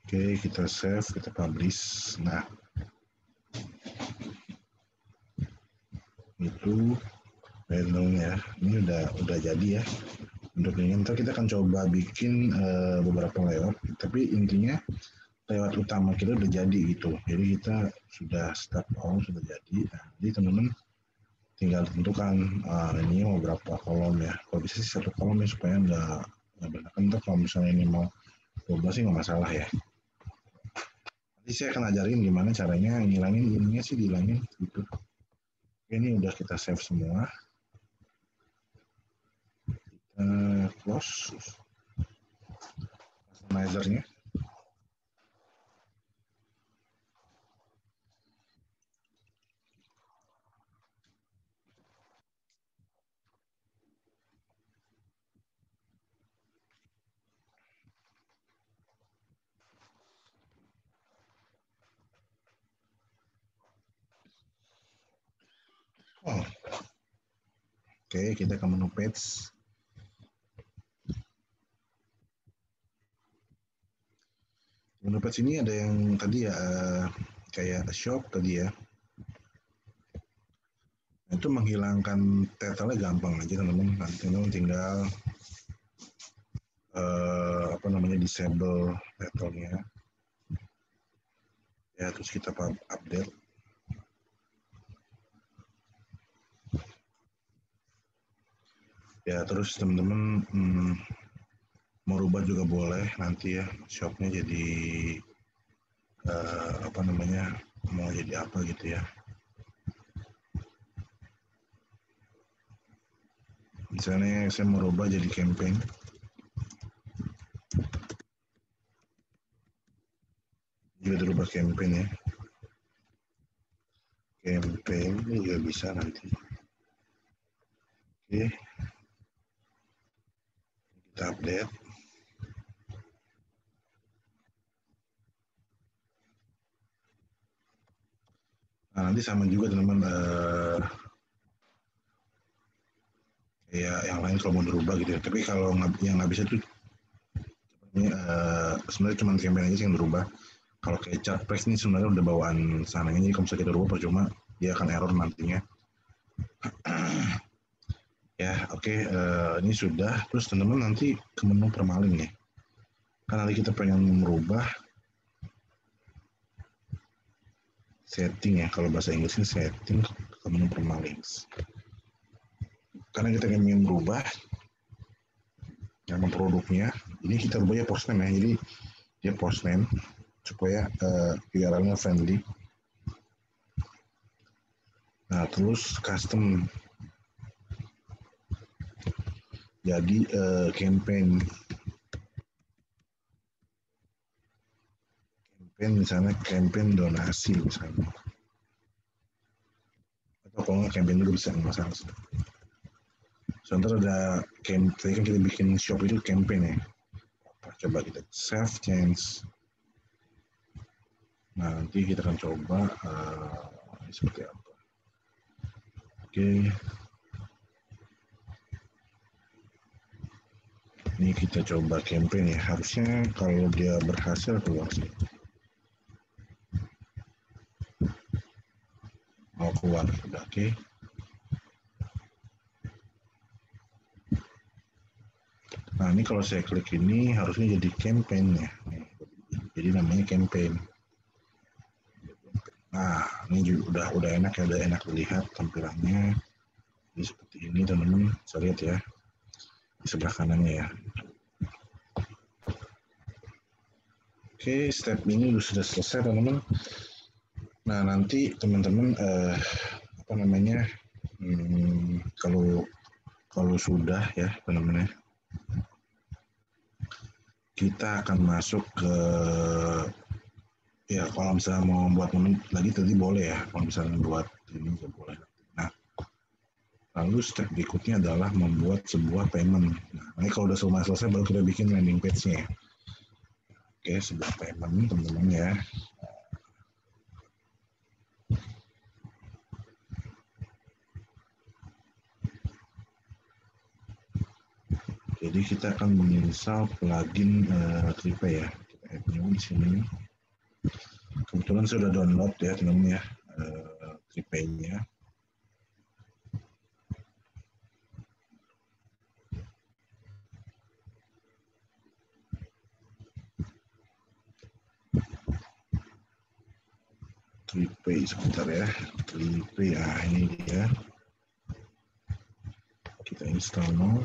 A: Oke, kita save, kita publish. Nah, itu layoutnya. Ini udah jadi ya. Untuk ini ntar kita akan coba bikin beberapa layout. Tapi intinya layout utama kita udah jadi gitu. Jadi kita sudah start all, sudah jadi. Nah, jadi teman-teman tinggal tentukan ini mau berapa kolom ya. Kalau bisa sih satu kolom ya supaya nggak berantakan. Ntar kalau misalnya ini mau 12 sih nggak masalah ya. Nanti saya akan ajarin gimana caranya ngilangin ininya sih, dihilangin gitu. Oke, ini udah kita save semua. Kita close customizer-nya. Oh. Oke, kita ke menu page. Menu page ini ada yang tadi ya kayak shop tadi ya. Itu menghilangkan title-nya gampang aja teman-teman. Nanti teman-teman tinggal disable title-nya. Ya, terus kita update. Ya, terus teman-teman mau rubah juga boleh nanti ya, shopnya jadi mau jadi apa gitu ya. Misalnya saya mau rubah jadi campaign. Juga dirubah campaign ya. Campaign ini juga bisa nanti. Oke. Kita update. Nah, nanti sama juga teman-teman ya yang lain kalau mau dirubah gitu ya. Tapi kalau yang nggak bisa tuh sebenarnya cuma campaign aja sih yang dirubah. Kalau kayak chart price ini sebenarnya udah bawaan sananya, jadi kalau misalnya kita rubah percuma, dia akan error nantinya. Ya, oke, ini sudah. Terus teman-teman nanti ke menu permalin ya. Kan nanti kita pengen merubah setting ya. Kalau bahasa Inggrisnya setting ke menu permalin. Karena kita ingin merubah nama produknya, ini kita rubah ya post name ya. Jadi dia post name supaya URL-nya friendly. Nah, terus custom jadi campaign misalnya campaign donasi misalnya, atau kalau nggak campaign dulu bisa nggak masalah. Contoh ada tadi kan kita bikin shop itu campaign ya. Coba kita save change. Nah, nanti kita akan coba seperti apa. Oke. Ini kita coba campaign ya. Harusnya kalau dia berhasil keluar sih. Mau keluar, udah oke. Nah, ini kalau saya klik ini harusnya jadi campaign ya. Jadi namanya campaign. Nah, ini juga udah enak ya, udah enak dilihat tampilannya. Ini seperti ini teman-teman, bisa lihat ya di sebelah kanannya ya. Oke, step ini sudah selesai teman-teman. Nah, nanti teman-teman kalau sudah ya teman-teman, kita akan masuk ke ya, kalau misalnya mau buat menu lagi tadi boleh ya, kalau misalnya buat ini juga boleh. Nah, lalu step berikutnya adalah membuat sebuah payment. Nah, ini kalau udah semua selesai baru kita bikin landing page-nya. Oke, sebuah payment teman-teman ya. Jadi kita akan menginstal plugin Tripay ya. Kita add new di sini. Kebetulan sudah download ya teman-teman ya Tripay-nya. Tripay sebentar ya. Tripay ini dia. Kita install now.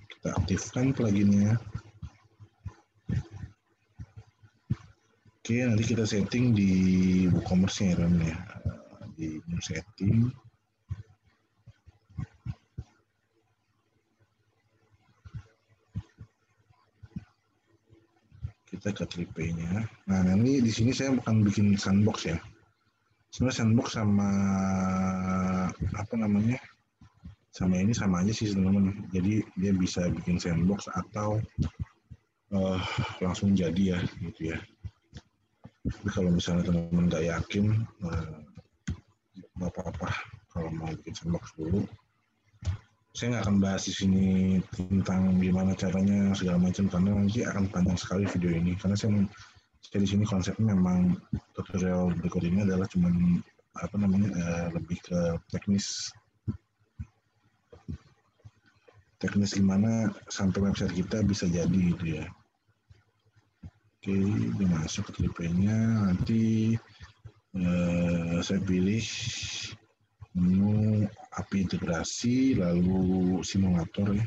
A: Kita aktifkan pluginnya. Oke, nanti kita setting di WooCommerce-nya ya, di new setting. Kita ke Tripay-nya. Nah, nanti di sini saya bukan bikin sandbox ya. Sebenarnya sandbox sama sama ini sama aja sih teman-teman. Jadi dia bisa bikin sandbox atau langsung jadi ya gitu ya. Tapi kalau misalnya teman-teman nggak yakin, nggak apa-apa kalau mau bikin sandbox dulu. Saya nggak akan bahas di sini tentang gimana caranya segala macam karena nanti akan panjang sekali video ini. Karena saya di sini konsepnya memang tutorial berikut ini adalah cuman lebih ke teknis gimana sampai website kita bisa jadi gitu ya. Oke, dia masuk ke Tripay-nya. Nanti saya pilih menu API integrasi, lalu simulator ya.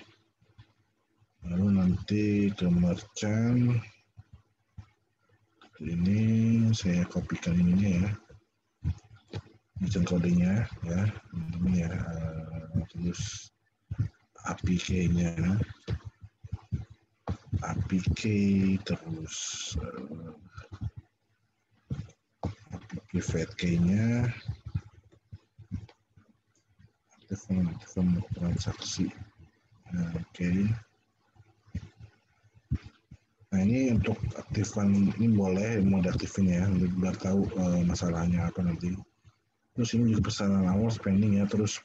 A: Lalu nanti ke merchant. Ini saya kopikan ininya ya. Merchant kodenya ya, ini ya. Terus API key-nya. API key terus API key-nya. Aktifkan transaksi. Oke. Nah, ini untuk aktifkan ini boleh mau diaktifin ya, biar tahu masalahnya apa nanti. Terus ini juga pesanan awal spending ya, terus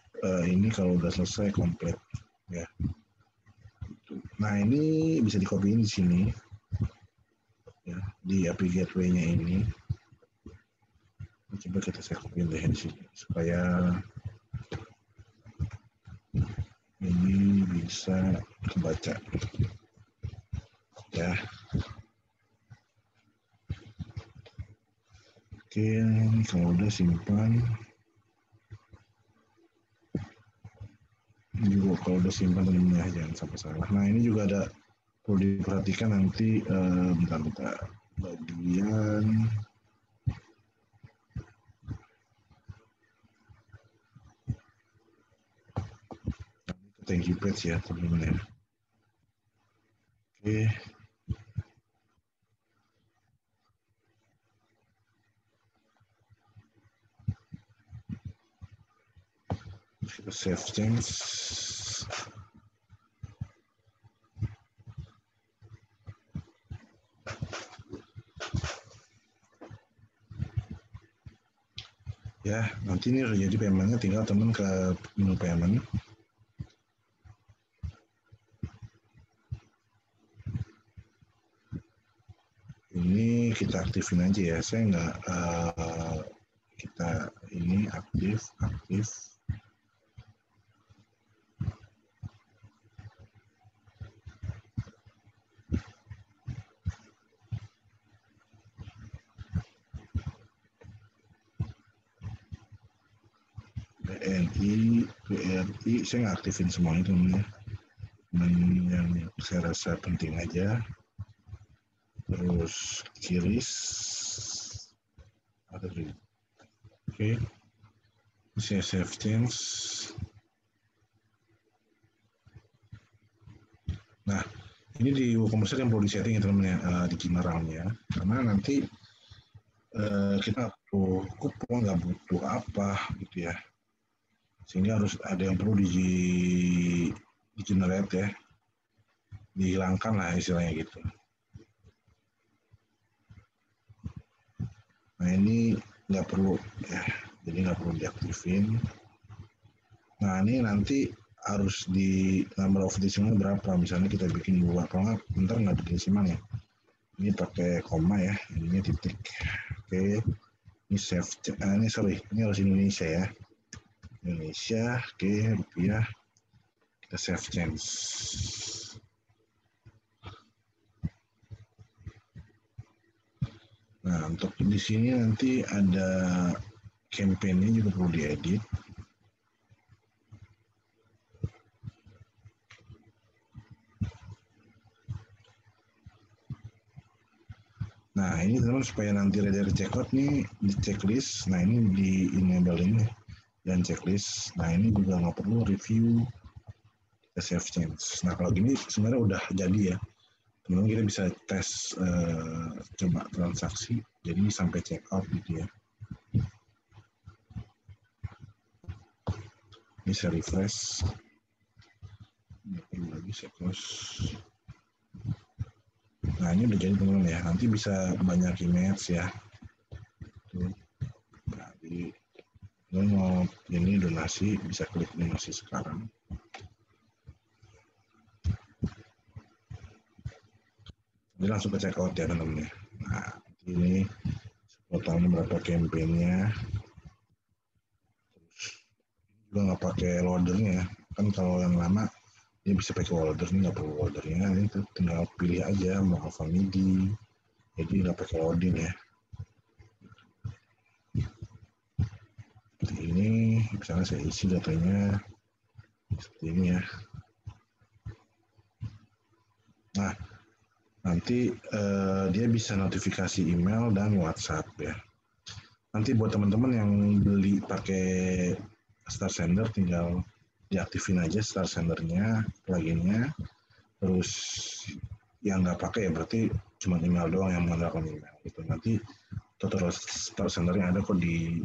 A: ini kalau udah selesai komplit ya. Nah, ini bisa dikopiin di sini ya, di API gateway-nya ini. Coba saya kopiin deh di sini supaya ini bisa kebaca ya. Oke, ini kalau udah simpan. Ini juga kalau udah simpan temennya jangan sampai salah. Nah, ini juga ada perlu diperhatikan nanti bentar bagian thank you page ya teman-teman ya. Oke. Kita save change. Ya, nanti ini udah jadi paymentnya, tinggal teman ke menu payment. Ini kita aktifin aja ya, saya nggak kita ini aktif. BRI saya nggak aktifin semua itu teman-teman ya. Yang saya rasa penting aja. Terus kiris ada juga. Oke. Saya save change. Nah, ini di WooCommerce yang perlu disetting ya teman-teman ya, di generalnya, karena nanti kita butuh kupon, nggak butuh apa gitu ya, sehingga harus ada yang perlu di generate ya, dihilangkan lah istilahnya gitu. Nah ini nggak perlu ya, jadi nggak perlu diaktifin. Nah ini nanti harus di number of decimal berapa, misalnya kita bikin 2, kalau nggak bentar nggak bikin decimal ya. Ini pakai koma ya, ini titik. Oke, ini save, ini harus Indonesia ya. Indonesia, oke, rupiah. Kita save change. Nah, untuk di sini nanti ada campaign-nya juga perlu diedit. Nah, ini teman-teman supaya nanti reader checkout nih di checklist. Nah, ini di enable ini dan checklist. Nah, ini juga nggak perlu review. Kita save change. Nah, kalau gini sebenarnya udah jadi ya. Teman-teman kita bisa tes coba transaksi. Jadi sampai checkout gitu ya. Ini saya refresh. Ini perlu lagi saya close. Nah ini udah jadi teman-teman ya, nanti bisa banyak image ya. Tuh. Jadi mau ini donasi, bisa klik donasi sekarang. Jadi langsung ke checkout ya teman-teman ya. Nah ini totalnya berapa campaignnya. Terus juga nggak pakai loadernya ya. Kan kalau yang lama ini bisa pakai loader, ini nggak perlu loadernya. Ini tinggal pilih aja mau Alpha MIDI. Jadi nggak pakai loading ya. Seperti ini, misalnya saya isi datanya seperti ini ya. Nah, nanti dia bisa notifikasi email dan WhatsApp ya. Nanti buat teman-teman yang beli pakai Star Sender tinggal diaktifin aja Star Sendernya, pluginnya. Terus yang nggak pakai ya berarti cuma email doang yang mengandalkan email gitu. Nanti tutorial Star Sendernya ada kok di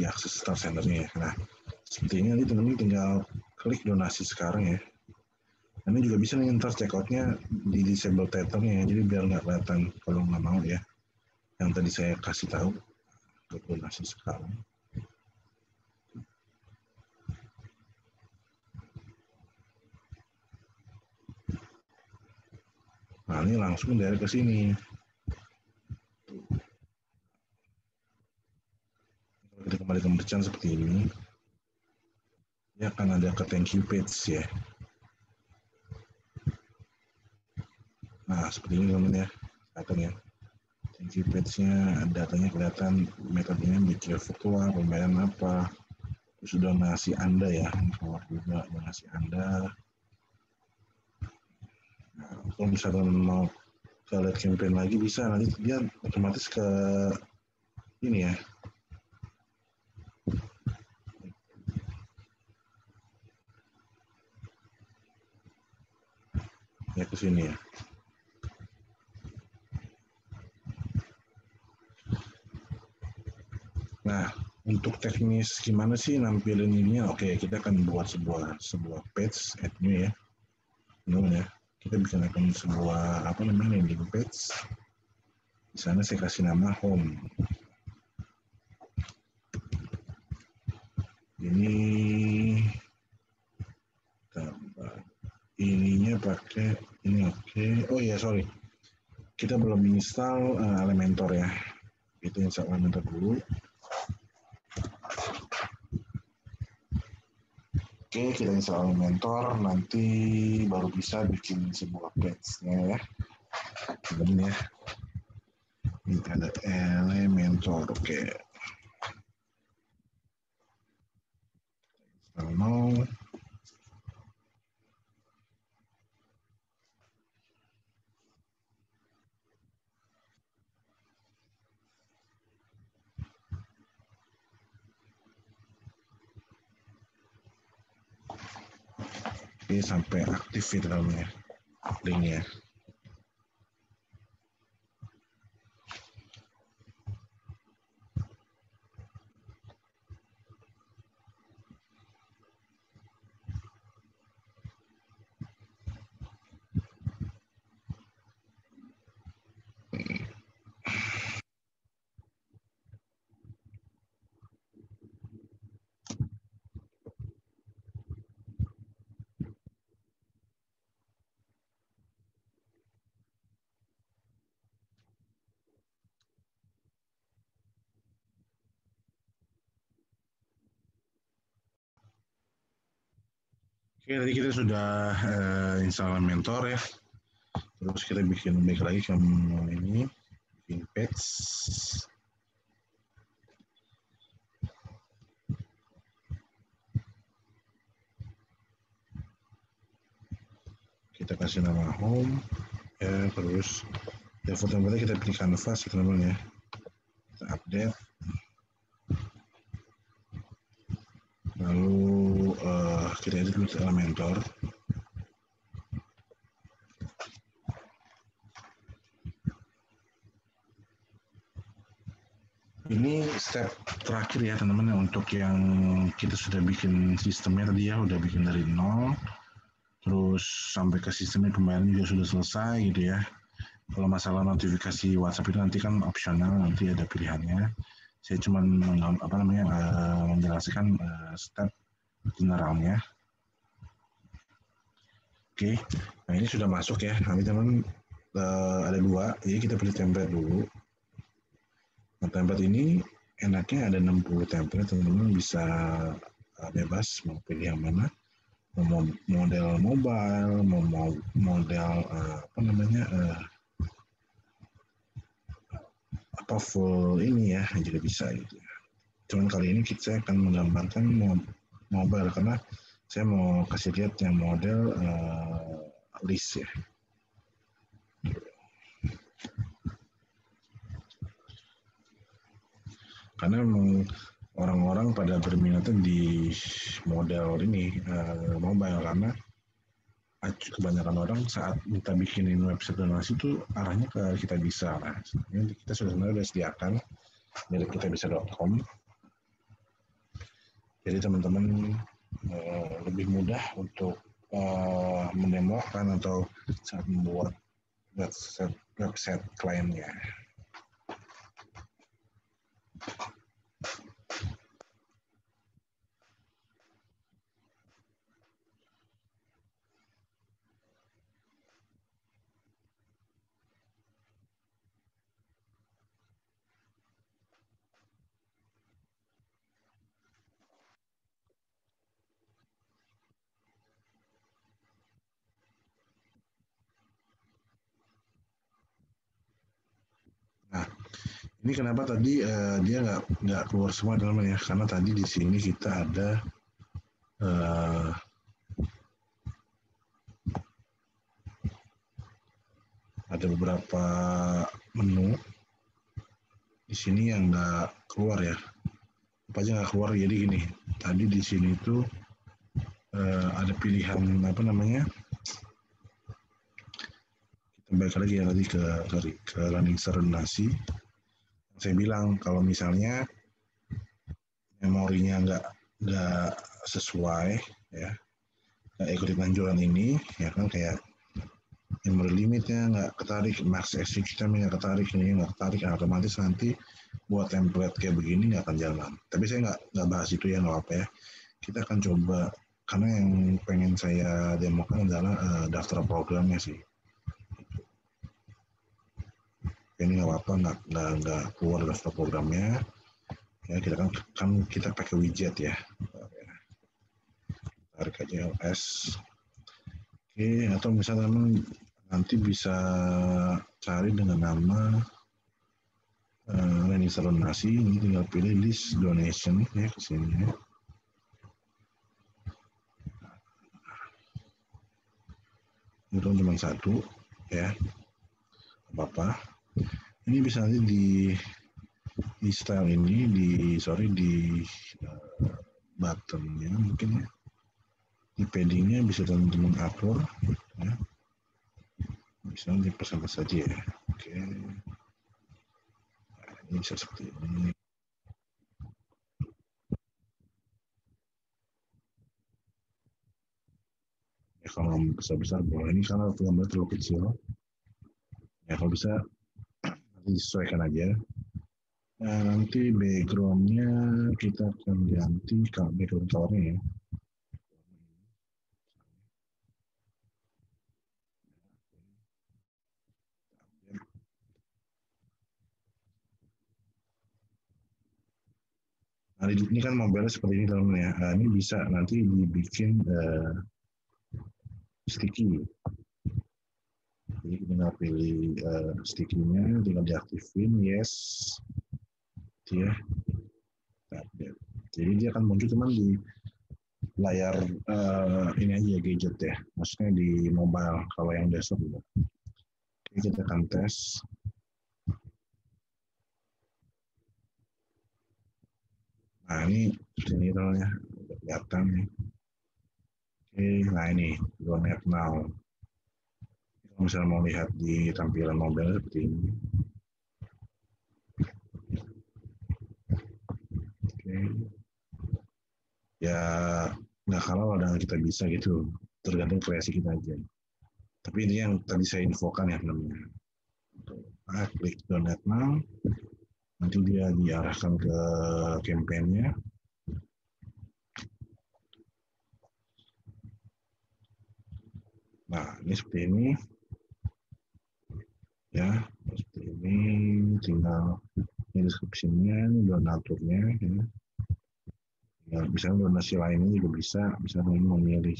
A: akses Star Sendernya ya. Nah, seperti ini nanti teman-teman tinggal klik donasi sekarang ya. Ini juga bisa nih ntar checkoutnya di disable title-nya ya, jadi biar nggak kelihatan kalau nggak mau ya. Yang tadi saya kasih tahu untuk donasi sekarang. Nah ini langsung dari ke sini. Kalau kita kembali ke merchant seperti ini, dia akan ada ke thank you page ya. Nah seperti ini teman-teman ya, kelihatan ya. Thank you page-nya datanya kelihatan, metodenya bikin virtual, pembayaran apa, terus donasi Anda ya, keluar juga donasi Anda. Nah, kalau misalkan mau ke lihat campaign lagi bisa, nanti dia otomatis ke ini ya. Ya ke sini ya. Nah, untuk teknis gimana sih nampilin ininya? Oke, kita akan buat sebuah page add new ya. New ya. Kita bikin akun sebuah apa namanya landing page. Di sana saya kasih nama home. Ini ininya pakai ini oke. Oh iya sorry, kita belum install Elementor ya. Kita install Elementor dulu. Oke, kita install Elementor, nanti baru bisa bikin sebuah page-nya ya. Ini ya. Ini ada Elementor, oke. Install now. Oke, sampai aktif ya dalamnya linknya. Oke, tadi kita sudah install Elementor ya. Terus kita bikin back lagi ke ini, bikin page. Kita kasih nama home ya, terus default template kita pilih canvas teman-teman ya. Kita update, lalu kita edit dulu Elementor. Ini step terakhir ya teman-teman, untuk yang kita sudah bikin sistemnya tadi ya, udah bikin dari nol, terus sampai ke sistemnya pembayaran juga sudah selesai gitu ya. Kalau masalah notifikasi WhatsApp itu nanti kan opsional, nanti ada pilihannya. Saya cuma menjelaskan step generalnya. Oke, nah ini sudah masuk ya. Nanti teman ada dua, jadi kita pilih template dulu. Nah, template ini enaknya ada 60 template, teman-teman bisa bebas mau pilih yang mana. Mau model mobile, mau model apa full ini ya, juga bisa gitu. Cuman kali ini saya akan menggambarkan mobile karena saya mau kasih lihat yang model list ya. Karena memang orang-orang pada berminatnya di model ini mobile, karena kebanyakan orang saat kita bikinin website donasi itu arahnya ke kita bisa. Nah, kita sebenarnya sudah sediakan dari kitabisa.com. Jadi teman-teman lebih mudah untuk mendemokan atau saat membuat website kliennya. Nah, ini kenapa tadi dia nggak keluar semua dalamnya ya? Karena tadi di sini kita ada beberapa menu di sini yang nggak keluar ya. Apa aja nggak keluar, jadi gini. Tadi di sini tuh ada pilihan balik lagi ya tadi ke running donasi. Saya bilang kalau misalnya memorinya nggak sesuai ya, nggak ikutin anjuran ini ya kan, kayak memory limitnya nggak ketarik, max execute time nggak ketarik, ini nggak ketarik, otomatis nanti buat template kayak begini nggak akan jalan. Tapi saya nggak bahas itu ya, nggak apa ya. Kita akan coba, karena yang pengen saya demokan adalah daftar programnya sih. Ini nggak apa-apa, nggak keluar daftar programnya. Ya kita kan kita pakai widget ya. Tarik aja ls. Oke, atau misalnya teman nanti bisa cari dengan nama register donasi, ini tinggal pilih list donation ya ke sini ya. Itu cuma satu ya, apa-apa. Ini bisa nanti di style ini, di buttonnya mungkin ya, di paddingnya bisa teman-teman atur ya, bisa dipesan saja ya. Oke, nah, ini bisa seperti ini. Ya, kalau besar-besar boleh, ini karena gambar terlalu kecil ya, kalau bisa nanti disesuaikan aja. Nah, nanti backgroundnya kita akan ganti background colornya ya. Nah, ini kan mobilnya seperti ini teman-teman ya. Nah, ini bisa nanti dibikin sticky. Jadi tinggal pilih sticky-nya, tinggal diaktifin, yes, ya. Jadi dia akan muncul teman di layar ini aja gadget ya, maksudnya di mobile kalau yang desktop juga. Oke, kita akan tes. Nah ini sini ya, kelihatan nih. Oke, nah ini Donate Now. Kalau misalnya mau lihat di tampilan mobile seperti ini. Oke. Ya nggak kalau dengan kita bisa gitu, tergantung kreasi kita aja. Tapi ini yang tadi saya infokan ya namanya. Nah, klik Donate Now, nanti dia diarahkan ke campaign-nya. Nah, ini seperti ini. Ya, seperti ini. Tinggal ini description-nya, ini donaturnya. Ya. Ya, misalnya donasi lainnya juga bisa. Misalnya ini memilih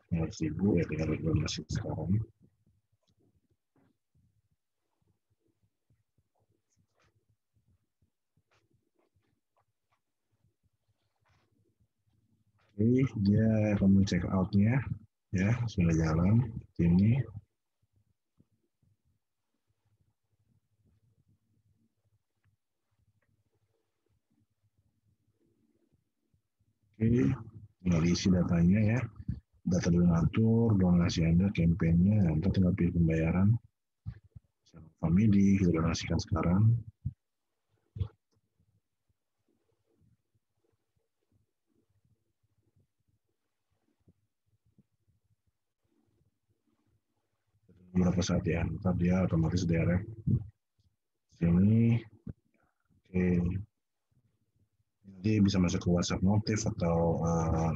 A: 100.000, ya tinggal donasi sekarang. Oke, dia akan check out-nya. Ya, sudah jalan. Ini. Oke, tinggal isi datanya ya. Data donatur, donasi Anda, campaign-nya, Anda tinggal pilih pembayaran. Family, kita donasikan sekarang. Beberapa saat ya, ntar dia otomatis direct sini. Oke, nanti bisa masuk ke WhatsApp notif atau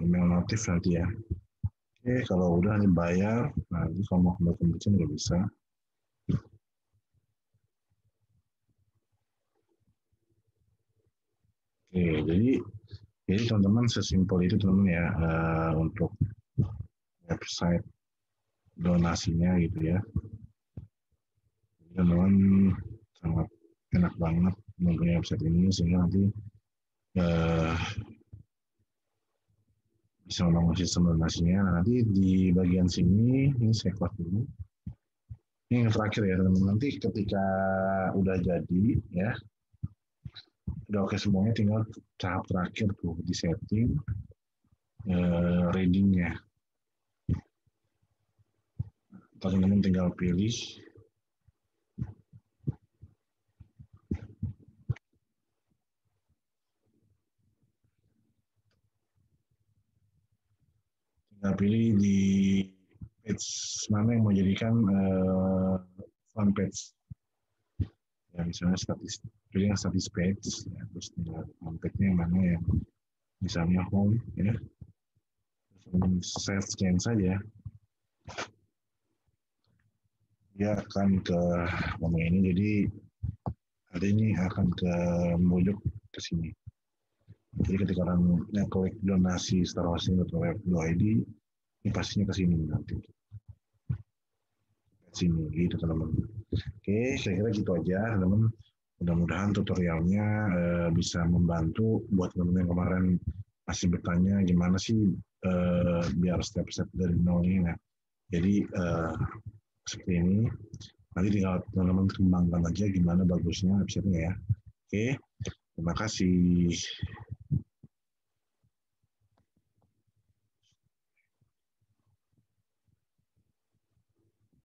A: email notif nanti ya. Oke, kalau udah nih bayar, nanti kalau mau kembali ke merchant juga bisa. Oke, jadi teman-teman sesimpel itu teman-teman ya untuk website donasinya gitu ya. Teman-teman sangat enak banget mempunyai website ini sehingga nanti bisa membangun sistem donasinya. Nah, nanti di bagian sini ini saya keluar dulu. Ini yang terakhir ya teman-teman. Nanti ketika udah jadi ya, udah oke semuanya, tinggal tahap terakhir tuh di setting readingnya. Teman-teman tinggal pilih pilih di page mana yang mau jadikan front page. Ya, misalnya pilih yang status page, ya, terus tinggal front page-nya yang mana yang misalnya home, ya. Saya scan saja. Dia akan ke home ini, jadi ada ini akan ke pojok ke sini. Jadi ketika orang klik donasi starhosting.web.id, ini pastinya ke sini nanti. Sini gitu teman-teman. Oke, saya kira gitu aja teman-teman. Mudah-mudahan tutorialnya bisa membantu buat teman-teman yang kemarin masih bertanya gimana sih biar step-step dari nol ini. Nah, jadi seperti ini. Nanti tinggal teman-teman kembangkan aja gimana bagusnya websitenya ya. Oke, terima kasih.